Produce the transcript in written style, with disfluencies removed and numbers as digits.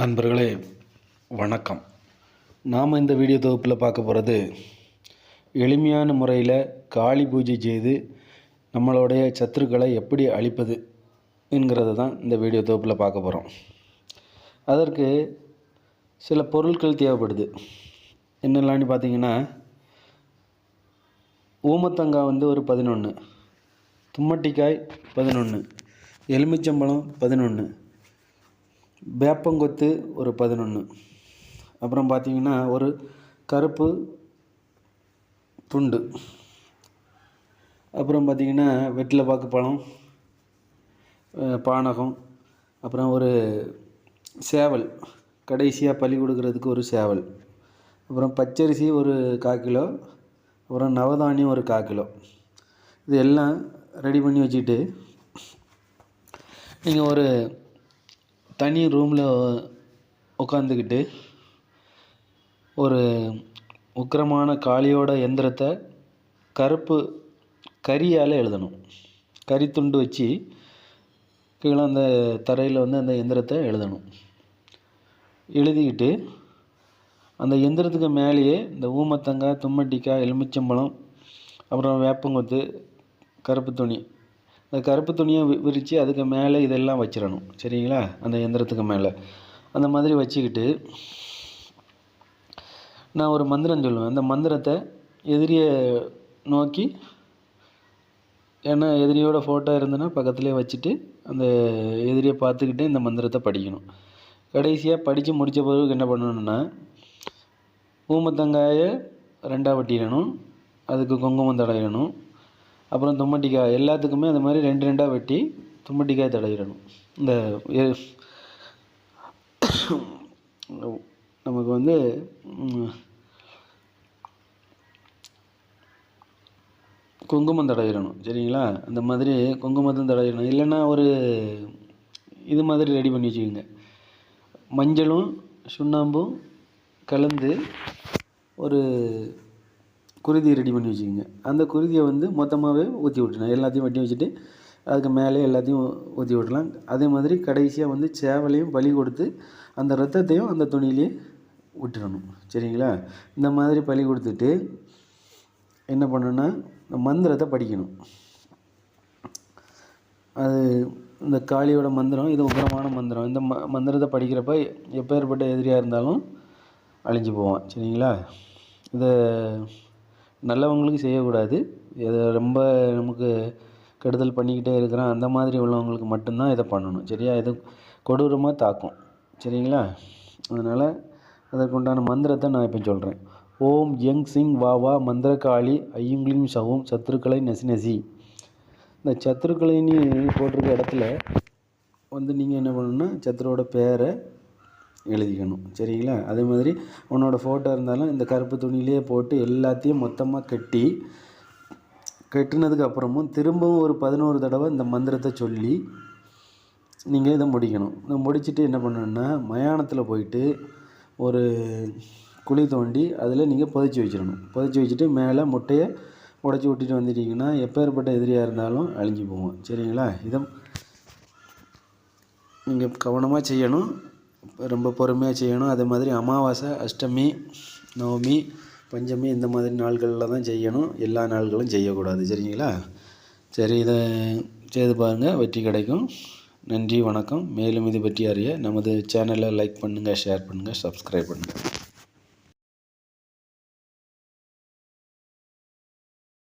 அன்பர்களே வணக்கம். நாம் இந்த வீடியோ தொகுப்பில் பார்க்க போகிறது எளிமையான முறையில் காளி பூஜை செய்து நம்மளுடைய சத்துருக்களை எப்படி அழிப்பது என்கிறத தான் இந்த வீடியோ தொகுப்பில் பார்க்க போகிறோம். அதற்கு சில பொருட்கள் தேவைப்படுது. என்னெல்லாம்னு பார்த்தீங்கன்னா, ஊமத்தங்காய் ஒரு 11, தும்மட்டிக்காய் 11, எலுமிச்சம்பழம் 11, வேப்பங்கொத்து ஒரு 11, அப்புறம் பார்த்திங்கன்னா ஒரு கருப்பு துண்டு, அப்புறம் பார்த்திங்கன்னா வெற்றிலை பாக்கு பழம், பானகம், அப்புறம் ஒரு சேவல், கடைசியாக பலி கொடுக்கறதுக்கு ஒரு சேவல், அப்புறம் பச்சரிசி ஒரு 1/4 கிலோ, அப்புறம் நவதானியம் ஒரு 1/4 கிலோ. இது எல்லாம் ரெடி பண்ணி வச்சுக்கிட்டு நீங்கள் ஒரு தனி ரூமில் உட்காந்துக்கிட்டு ஒரு உக்கிரமான காளியோட எந்திரத்தை கருப்பு கரியால் எழுதணும். கரித்துண்டு வச்சு கீழே அந்த தரையில் அந்த எந்திரத்தை எழுதணும். எழுதிக்கிட்டு அந்த எந்திரத்துக்கு மேலேயே இந்த ஊமத்தங்காய், தும்மட்டிக்காய், எலுமிச்சம்பழம், அப்புறம் வேப்பங்கொத்து, கருப்பு துணி, அந்த கருப்பு துணியை விரித்து அதுக்கு மேலே இதெல்லாம் வச்சிடணும். சரிங்களா? அந்த எந்திரத்துக்கு மேலே அந்த மாதிரி வச்சுக்கிட்டு நான் ஒரு மந்திரம் சொல்லுவேன். அந்த மந்திரத்தை எதிரியை நோக்கி, ஏன்னா எதிரியோட ஃபோட்டோ இருந்ததுன்னா பக்கத்துலேயே வச்சுட்டு அந்த எதிரியை பார்த்துக்கிட்டு இந்த மந்திரத்தை படிக்கணும். கடைசியாக படித்து முடித்த பிறகு என்ன பண்ணணுன்னா, ஊமத்தங்காயை 2ஆக வெட்டிடணும், அதுக்கு குங்குமம் தடவிடணும். அப்புறம் தும்மட்டிக்காய் எல்லாத்துக்குமே அந்த மாதிரி 2 வெட்டி தும்மட்டிக்காய் தடவிடணும். இந்த நமக்கு குங்குமம் தடவிடணும். சரிங்களா? அந்த மாதிரி குங்குமத்தும் தடவிடணும். இல்லைன்னா ஒரு இது மாதிரி ரெடி பண்ணி வச்சுக்கோங்க. மஞ்சளும் சுண்ணாம்பும் கலந்து ஒரு குருதி ரெடி பண்ணி வச்சுக்கோங்க. அந்த குருதியை மொத்தமாகவே ஊற்றி விட்டுணும். எல்லாத்தையும் வெட்டி வச்சுட்டு அதுக்கு மேலே எல்லாத்தையும் ஊற்றி விடலாம். அதே மாதிரி கடைசியாக சேவலையும் பலி கொடுத்து அந்த ரத்தத்தையும் அந்த துணியிலே விட்டுடணும். சரிங்களா? இந்த மாதிரி பலி கொடுத்துட்டு என்ன பண்ணணுன்னா, மந்திரத்தை படிக்கணும். அது இந்த காளியோட மந்திரம், இது உக்கிரமான மந்திரம். இந்த மந்திரத்தை படிக்கிறப்ப எப்பேற்பட்ட எதிரியாக இருந்தாலும் அழிஞ்சு போவான். சரிங்களா? இதை நல்லவங்களுக்கு செய்யக்கூடாது. இதை ரொம்ப நமக்கு கெடுதல் பண்ணிக்கிட்டே இருக்கிறான் அந்த மாதிரி உள்ளவங்களுக்கு மட்டும்தான் இதை பண்ணணும். சரியா? இது கொடூரமாக தாக்கும். சரிங்களா? அதனால் அதற்குண்டான மந்திரத்தை நான் இப்போ சொல்கிறேன். ஓம் யங் சிங் வாவா மந்திரகாளி ஐயுங்க்ளீம் சவும் சத்துருக்களை நசி. இந்த சத்துருக்களைன்னு போட்டிருக்க இடத்துல நீங்கள் என்ன பண்ணணுன்னா, சத்துருவோட பேரை எழுதிக்கணும். சரிங்களா? அதே மாதிரி உன்னோட ஃபோட்டோ இருந்தாலும் இந்த கருப்பு துணியிலே போட்டு எல்லாத்தையும் மொத்தமாக கட்டினதுக்கு அப்புறமும் திரும்பவும் ஒரு 11 தடவை இந்த மந்திரத்தை சொல்லி நீங்கள் இதை முடிக்கணும். இதை முடிச்சுட்டு என்ன பண்ணணுன்னா, மயானத்தில் போயிட்டு ஒரு குழி தோண்டி அதில் நீங்கள் புதைச்சி வச்சிடணும். புதைச்சி வச்சுட்டு மேலே முட்டையை உடச்சி விட்டுட்டு வந்துட்டீங்கன்னா எப்பேற்பட்ட எதிரியாக இருந்தாலும் அழிஞ்சு போவோம். சரிங்களா? இதை நீங்கள் கவனமாக செய்யணும், ரொம்ப பொறுமையாக செய்யணும். அதே மாதிரி அமாவாசை, அஷ்டமி, நவமி, பஞ்சமி இந்த மாதிரி நாள்களில் தான் செய்யணும். எல்லா நாள்களும் செய்யக்கூடாது. சரிங்களா? சரி, இதை செய்து பாருங்கள், வெற்றி கிடைக்கும். நன்றி, வணக்கம். மேலும் இது பற்றி அறிய நமது சேனலை லைக் பண்ணுங்கள், ஷேர் பண்ணுங்கள், சப்ஸ்கிரைப் பண்ணுங்கள்.